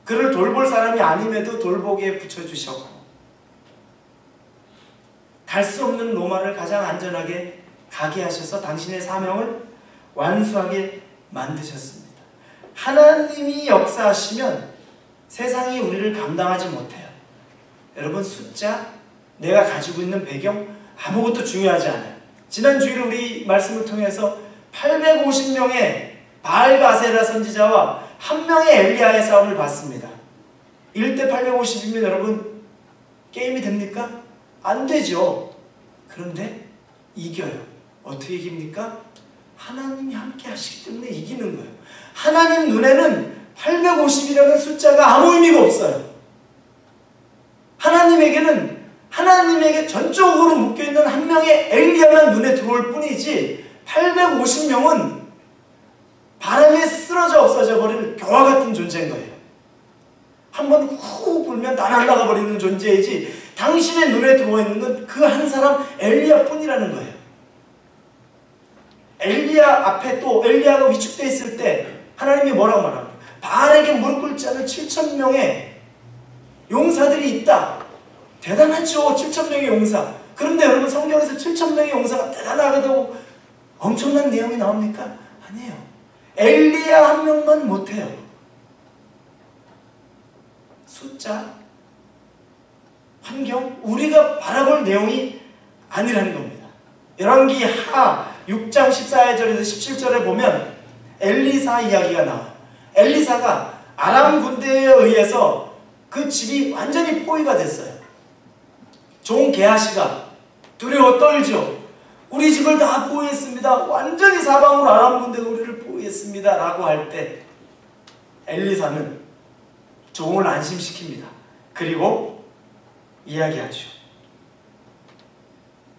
그를 돌볼 사람이 아님에도 돌보기에 붙여주셨고, 갈 수 없는 로마를 가장 안전하게 가게 하셔서 당신의 사명을 완수하게 만드셨습니다. 하나님이 역사하시면 세상이 우리를 감당하지 못해요. 여러분, 숫자, 내가 가지고 있는 배경 아무것도 중요하지 않아요. 지난 주일 우리 말씀을 통해서 850명의 바알과 아세라 선지자와 1명의 엘리야의 싸움을 봤습니다. 1대 850이면 여러분 게임이 됩니까? 안 되죠. 그런데 이겨요. 어떻게 이깁니까? 하나님이 함께 하시기 때문에 이기는 거예요. 하나님 눈에는 850이라는 숫자가 아무 의미가 없어요. 하나님에게 전적으로 묶여있는 1명의 엘리야만 눈에 들어올 뿐이지 850명은 바람에 쓰러져 없어져 버리는 교와 같은 존재인 거예요. 한번 후 불면 다 날아가 버리는 존재이지 당신의 눈에 들어와 있는 건 그 한 사람 엘리야 뿐이라는 거예요. 엘리야 앞에 또 엘리야가 위축되어 있을 때 하나님이 뭐라고 말합니까? 바알에게 무릎 꿇지 않은 7,000명의 용사들이 있다. 대단하죠. 7,000명의 용사. 그런데 여러분, 성경에서 7,000명의 용사가 대단하다고 엄청난 내용이 나옵니까? 아니에요. 엘리야 1명만 못해요. 숫자, 환경, 우리가 바라볼 내용이 아니라는 겁니다. 열왕기 하 6장 14절에서 17절에 보면 엘리사 이야기가 나와요. 엘리사가 아람 군대에 의해서 그 집이 완전히 포위가 됐어요. 종 게하시가 두려워 떨죠. 우리 집을 다 포위했습니다. 완전히 사방으로 아람 군대가 우리를 포위했습니다. 라고 할 때 엘리사는 종을 안심시킵니다. 그리고 이야기하죠.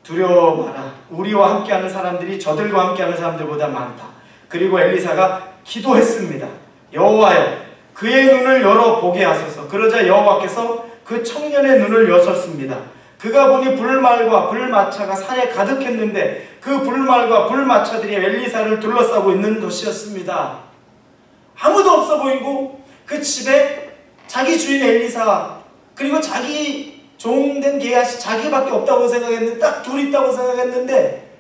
두려워 마라. 우리와 함께하는 사람들이 저들과 함께하는 사람들보다 많다. 그리고 엘리사가 기도했습니다. 여호와여, 그의 눈을 열어 보게 하소서. 그러자 여호와께서 그 청년의 눈을 여셨습니다. 그가 보니 불말과 불마차가 산에 가득했는데 그 불말과 불마차들이 엘리사를 둘러싸고 있는 것이었습니다. 아무도 없어 보이고 그 집에 자기 주인 엘리사 그리고 자기 종된 게하시 자기밖에 없다고 생각했는데 딱 둘 있다고 생각했는데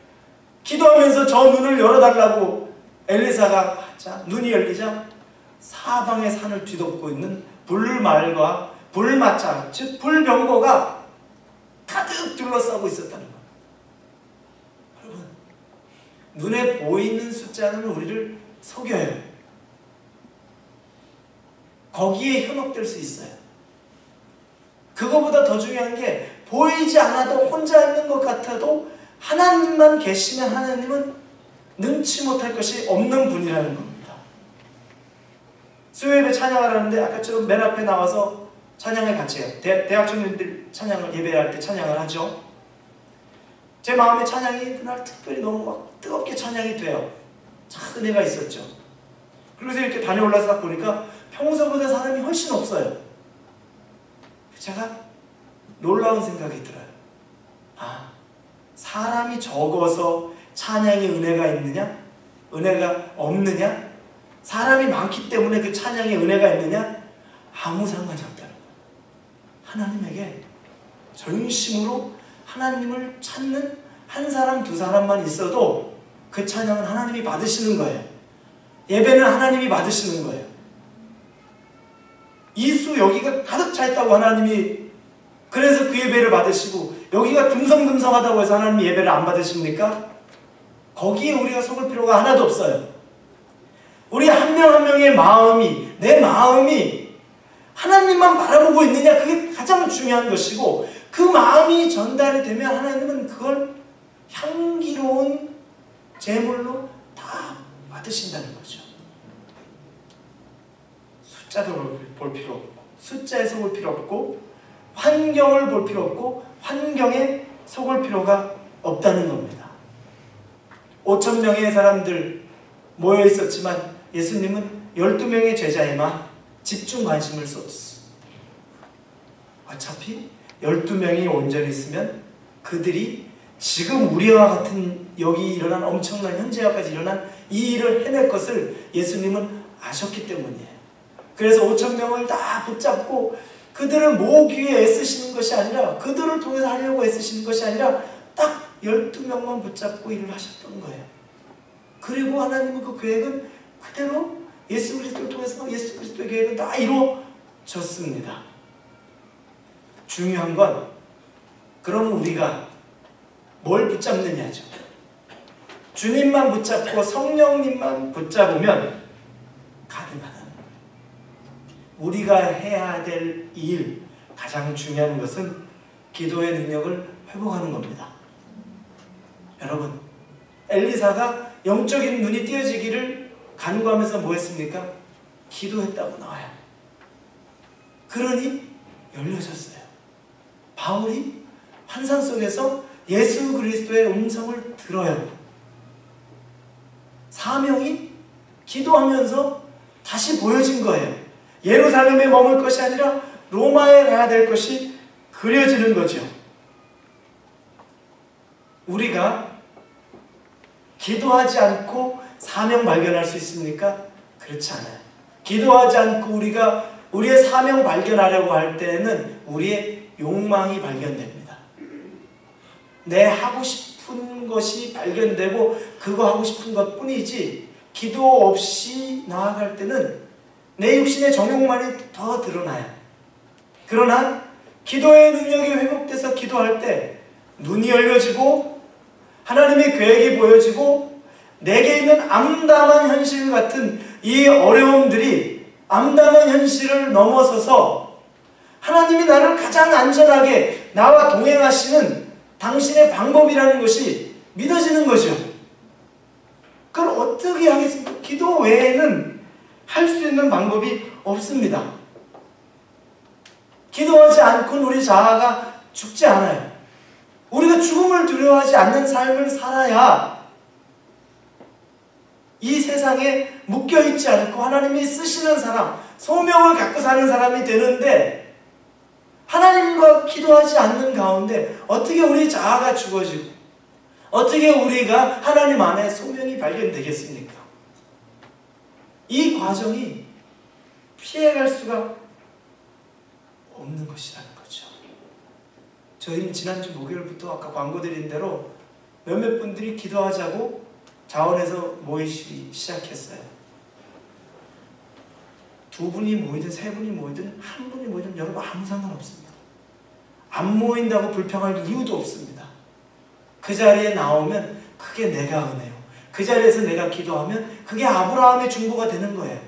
기도하면서 저 눈을 열어달라고 엘리사가 하자 눈이 열리자 사방의 산을 뒤덮고 있는 불말과 불마차 즉 불병거가 가득 둘러싸고 있었다는 거예요. 여러분, 눈에 보이는 숫자는 우리를 속여요. 거기에 현혹될 수 있어요. 그거보다 더 중요한 게 보이지 않아도 혼자 있는 것 같아도 하나님만 계시면 하나님은 능치 못할 것이 없는 분이라는 겁니다. 수요예배 찬양을 하는데 아까처럼 맨 앞에 나와서 찬양을 같이 해요. 대학 청년들 찬양을 예배할 때 찬양을 하죠. 제 마음에 찬양이 그날 특별히 너무 막 뜨겁게 찬양이 돼요. 참 은혜가 있었죠. 그래서 이렇게 다녀올라서 딱 보니까 평소보다 사람이 훨씬 없어요. 제가 놀라운 생각이 들어요. 아, 사람이 적어서 찬양에 은혜가 있느냐? 은혜가 없느냐? 사람이 많기 때문에 그 찬양에 은혜가 있느냐? 아무 상관이 없다는 거예요. 하나님에게 전심으로 하나님을 찾는 한 사람 두 사람만 있어도 그 찬양은 하나님이 받으시는 거예요. 예배는 하나님이 받으시는 거예요. 이수 여기가 가득 차 있다고 하나님이 그래서 그 예배를 받으시고 여기가 듬성듬성하다고 해서 하나님이 예배를 안 받으십니까? 거기에 우리가 속을 필요가 하나도 없어요. 우리 한 명 한 명의 마음이 내 마음이 하나님만 바라보고 있느냐 그게 가장 중요한 것이고 그 마음이 전달이 되면 하나님은 그걸 향기로운 제물로 다 받으신다는 거죠. 숫자도 볼 필요 없고 숫자에 속을 필요 없고 환경을 볼 필요 없고 환경에 속을 필요가 없다는 겁니다. 5,000명의 사람들 모여 있었지만 예수님은 12명의 제자에만 집중 관심을 쏟았어. 어차피 12명이 온전히 있으면 그들이 지금 우리와 같은 여기 일어난 엄청난 현재와까지 일어난 이 일을 해낼 것을 예수님은 아셨기 때문이에요. 그래서 5,000명을 다 붙잡고 그들을 모으기 위해 애쓰시는 것이 아니라 그들을 통해서 하려고 애쓰시는 것이 아니라 딱 12명만 붙잡고 일을 하셨던 거예요. 그리고 하나님은 그 계획은 그대로 예수 그리스도를 통해서 예수 그리스도의 계획은 다 이루어졌습니다. 중요한 건 그럼 우리가 뭘 붙잡느냐죠. 주님만 붙잡고 성령님만 붙잡으면 가능하다는 거예요. 우리가 해야 될 일 가장 중요한 것은 기도의 능력을 회복하는 겁니다. 여러분, 엘리사가 영적인 눈이 띄어지기를 간구하면서 뭐 했습니까? 기도했다고 나와요. 그러니 열려졌어요. 바울이 환상 속에서 예수 그리스도의 음성을 들어요. 사명이 기도하면서 다시 보여진 거예요. 예루살렘에 머물 것이 아니라 로마에 가야 될 것이 그려지는 거죠. 우리가 기도하지 않고 사명 발견할 수 있습니까? 그렇지 않아요. 기도하지 않고 우리가 우리의 사명 발견하려고 할 때는 우리의 욕망이 발견됩니다. 내 하고 싶은 것이 발견되고 그거 하고 싶은 것 뿐이지 기도 없이 나아갈 때는 내 육신의 정욕만이 더 드러나요. 그러나 기도의 능력이 회복돼서 기도할 때 눈이 열려지고 하나님의 계획이 보여지고 내게 있는 암담한 현실 같은 이 어려움들이 암담한 현실을 넘어서서 하나님이 나를 가장 안전하게 나와 동행하시는 당신의 방법이라는 것이 믿어지는 거죠. 그걸 어떻게 하겠습니까? 기도 외에는 할 수 있는 방법이 없습니다. 기도하지 않고는 우리 자아가 죽지 않아요. 우리가 죽음을 두려워하지 않는 삶을 살아야 이 세상에 묶여있지 않고 하나님이 쓰시는 사람, 소명을 갖고 사는 사람이 되는데, 하나님과 기도하지 않는 가운데 어떻게 우리 자아가 죽어지고 어떻게 우리가 하나님 안에 소명이 발견되겠습니까? 이 과정이 피해갈 수가 없는 것이라는 거죠. 저희는 지난주 목요일부터 아까 광고 드린 대로 몇몇 분들이 기도하자고 자원에서 모이기 시작했어요. 2분이 모이든 3분이 모이든 1분이 모이든 여러분 아무 상관없습니다. 안 모인다고 불평할 이유도 없습니다. 그 자리에 나오면 그게 내가 은혜요. 그 자리에서 내가 기도하면 그게 아브라함의 중보가 되는 거예요.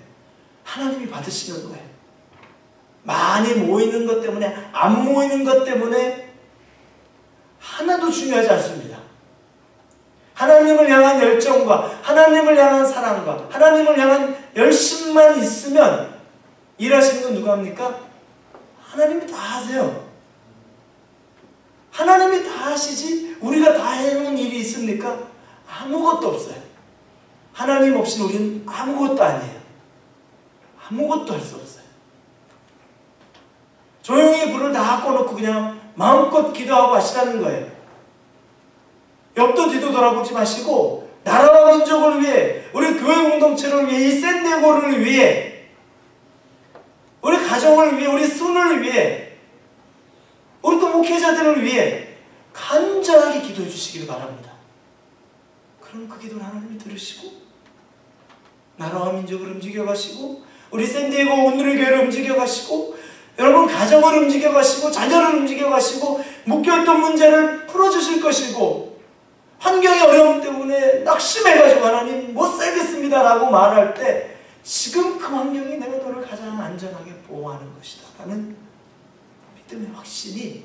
하나님이 받으시는 거예요. 많이 모이는 것 때문에 안 모이는 것 때문에 하나도 중요하지 않습니다. 하나님을 향한 열정과 하나님을 향한 사랑과 하나님을 향한 열심만 있으면 일하시는 건 누가 합니까? 하나님이 다 하세요. 하나님이 다 하시지 우리가 다 해놓은 일이 있습니까? 아무것도 없어요. 하나님 없이는 우리는 아무것도 아니에요. 아무것도 할 수 없어요. 조용히 불을 다 꺼놓고 그냥 마음껏 기도하고 하시라는 거예요. 옆도 뒤도 돌아보지 마시고 나라와 민족을 위해, 우리 교회 공동체를 위해, 이 샌디에고를 위해, 우리 가정을 위해, 우리 손을 위해, 우리 또 목회자들을 위해 간절하게 기도해 주시기를 바랍니다. 그럼 그 기도를 하나님이 들으시고 나라와 민족을 움직여 가시고 우리 샌디에고 오늘의 교회를 움직여 가시고 여러분 가정을 움직여 가시고 자녀를 움직여 가시고 묶여있던 문제를 풀어주실 것이고, 환경의 어려움 때문에 낙심해가지고 하나님 못 살겠습니다 라고 말할 때 지금 그 환경이 내가 너를 가장 안전하게 보호하는 것이다 라는 믿음의 확신이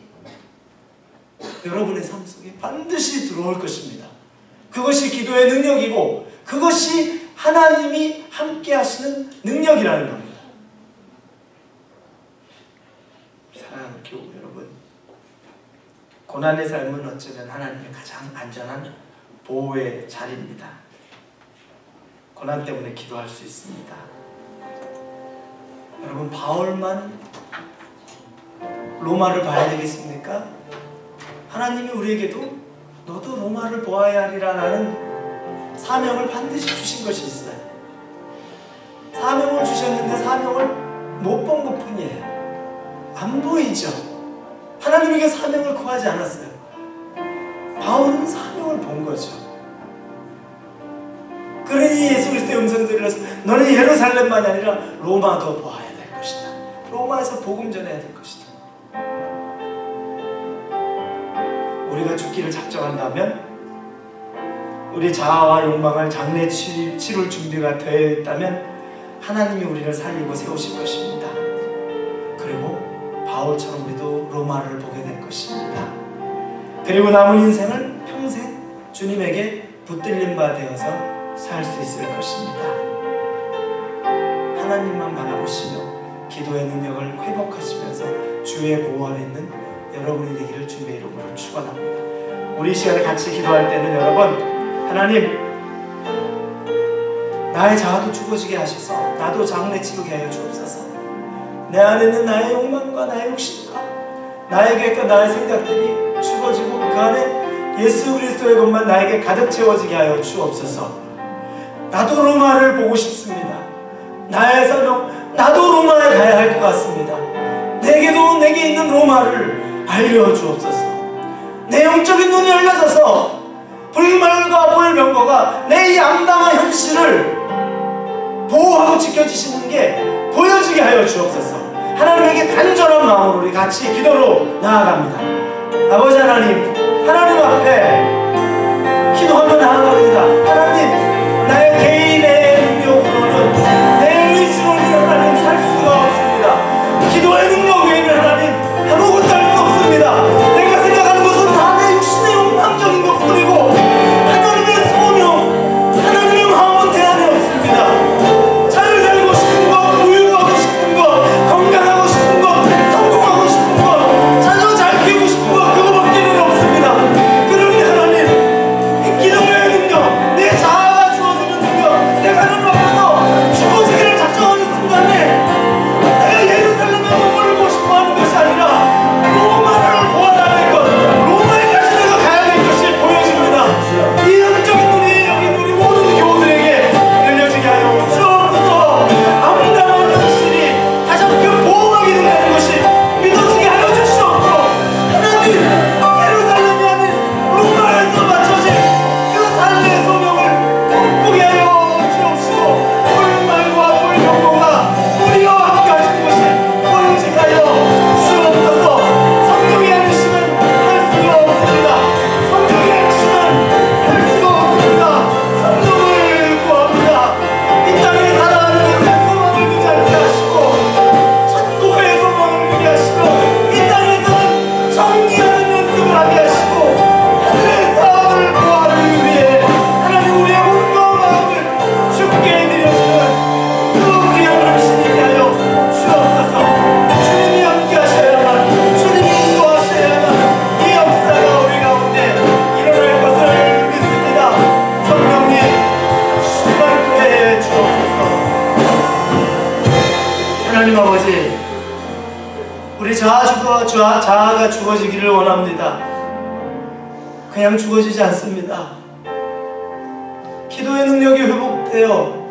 여러분의 삶 속에 반드시 들어올 것입니다. 그것이 기도의 능력이고 그것이 하나님이 함께 하시는 능력이라는 겁니다. 사랑하는 교우 여러분, 고난의 삶은 어쩌면 하나님의 가장 안전한 보호의 자리입니다. 고난 때문에 기도할 수 있습니다. 여러분, 바울만 로마를 봐야 되겠습니까? 하나님이 우리에게도 너도 로마를 보아야 하리라는 사명을 반드시 주신 것이 있어요. 사명을 주셨는데 사명을 못 본 것뿐이에요. 안 보이죠? 하나님에게 사명을 구하지 않았어요. 바울은 사명을 본 거죠. 그러니 예수 그리스도의 음성 들려서 너는 예루살렘만이 아니라 로마도 보아야 될 것이다. 로마에서 복음 전해야 될 것이다. 우리가 죽기를 작정한다면, 우리 자아와 욕망을 장래 치룰 준비가 되어 있다면 하나님이 우리를 살리고 세우실 것입니다. 그리고 바울처럼 우리도 로마를 보게 될 것입니다. 그리고 남은 인생을 평생 주님에게 붙들린 바 되어서 살 수 있을 것입니다. 하나님만 바라보시며 기도의 능력을 회복하시면서 주의 보호 안에 있는 여러분이 되기를 주님의 이름으로 축원합니다. 우리 이 시간에 같이 기도할 때는 여러분, 하나님, 나의 자아도 죽어지게 하셔서 나도 장래 치르게 하여 주옵소서. 내 안에 있는 나의 욕망과 나의 욕심과 나의 계획과 나의 생각들이 죽어지고 그 안에 예수 그리스도의 것만 나에게 가득 채워지게 하여 주옵소서. 나도 로마를 보고 싶습니다. 나의 사명, 나도 로마에 가야 할 것 같습니다. 내게도 내게 있는 로마를 알려주옵소서. 내 영적인 눈이 열려져서 불말과 불병거가 내 이 암담한 현실을 보호하고 지켜주시는 게 보여지게 하여 주옵소서. 하나님에게 간절한 마음으로 우리 같이 기도로 나아갑니다. 아버지 하나님, 하나님 앞에 기도하며 나아갑니다. 하나님, 나의 개인의 능력으로는 내 의지로는 하나님 살 수가 없습니다. 기도의 능력 외에는 하나님 아무것도 할 수 없습니다. 내가 생각하는 것은 다 내 육신의 욕망적인 것뿐이고 하나님의 소명, 하나님의 마음은 내 안에 없습니다. 잘 살고 싶은 것, 부유하고 싶은 것, 건강하고 싶은 것, 성공하고 싶은 것, 자녀 잘 키우고 싶은 것, 그거밖에는 없습니다. 그러니 하나님, 이 기도의 능력, 내 자아가 주어지는 능력, 내가 하나님 앞에서 죽어지기를 작정하는 순간에 내가 예루살렘에 머물고 싶어하는 것이 아니라 로마를 보아라는 것, 로마에까지 내가 가야 될 것이 보여집니다. 이 영적인 눈이 여기 우리 모든 교우들에게 열려지게 하여 주옵소서. 암담한 현실이 가장 큰 보호막이 된다는 것이 믿어지게 하여 주시옵고, 하나님, 예루살렘이 아닌 로마에서 맞춰진 그 삶의 소명을 꿈꾸게 하여 주옵시고, 불말과 불경고가 우리와 함께 하신 것이 보여지게 하여 주옵소서. 성령이 아니시면 할 수가 없습니다. 성령이 아니시면 할 수가 없습니다. 성령을 구합니다. 이 땅에 살아가는 것에 소망을 두지 않게 하시고 천국의 소망을 두게 하시고 이 땅에서는 정리하는 연습을 하게 하시고 하늘의 사업을 구하기 위해 하나님 우리의 몸과 마음을 주께 드려주는 그 귀한 당신이 있게 하여 주옵소서. 주님이 함께 하셔야만, 주님이 인도하셔야만 이 역사가 우리 가운데 일어날 것을 믿습니다. 성령님 충만케 해 주옵소서. 하나님 아버지, 우리 자아가 죽어지기를 원합니다. 그냥 죽어지지 않습니다. 기도의 능력이 회복되어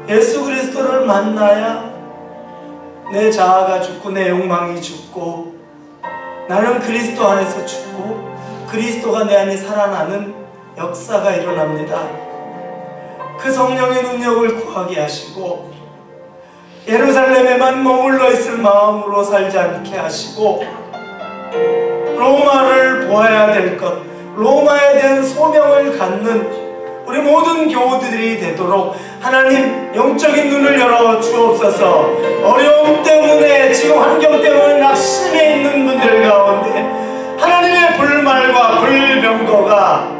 예수 그리스도를 만나야 내 자아가 죽고 내 욕망이 죽고 나는 그리스도 안에서 죽고 그리스도가 내 안에 살아나는 역사가 일어납니다. 그 성령의 능력을 구하게 하시고 예루살렘에만 머물러 있을 마음으로 살지 않게 하시고 로마를 보아야 될 것, 로마에 대한 소명을 갖는 우리 모든 교우들이 되도록 하나님 영적인 눈을 열어 주옵소서. 어려움 때문에, 지금 환경 때문에 낙심해 있는 분들 가운데 하나님의 불말과 불병거가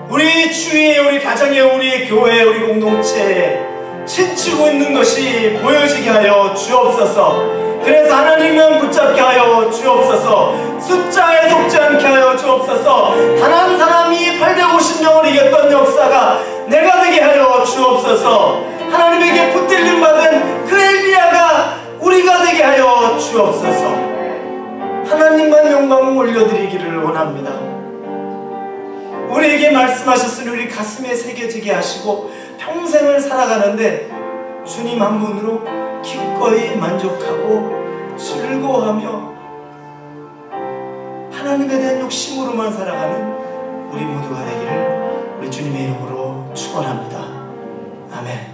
우리 주위에, 우리 가정에, 우리 교회에, 우리 공동체에 치치고 있는 것이 보여지게 하여 주옵소서. 그래서 하나님만 붙잡게 하여 주옵소서. 숫자에 속지 않게 하여 주옵소서. 단 한 사람이 850명을 이겼던 역사가 내가 되게 하여 주옵소서. 하나님에게 붙들림 받은 그 엘리야가 우리가 되게 하여 주옵소서. 하나님만 영광 올려드리기를 원합니다. 우리에게 말씀하셨으니 우리 가슴에 새겨지게 하시고 평생을 살아가는데 주님 한 분으로 기꺼이 만족하고 즐거워하며 하나님에 대한 욕심으로만 살아가는 우리 모두가 되기를 우리 주님의 이름으로 축원합니다. 아멘.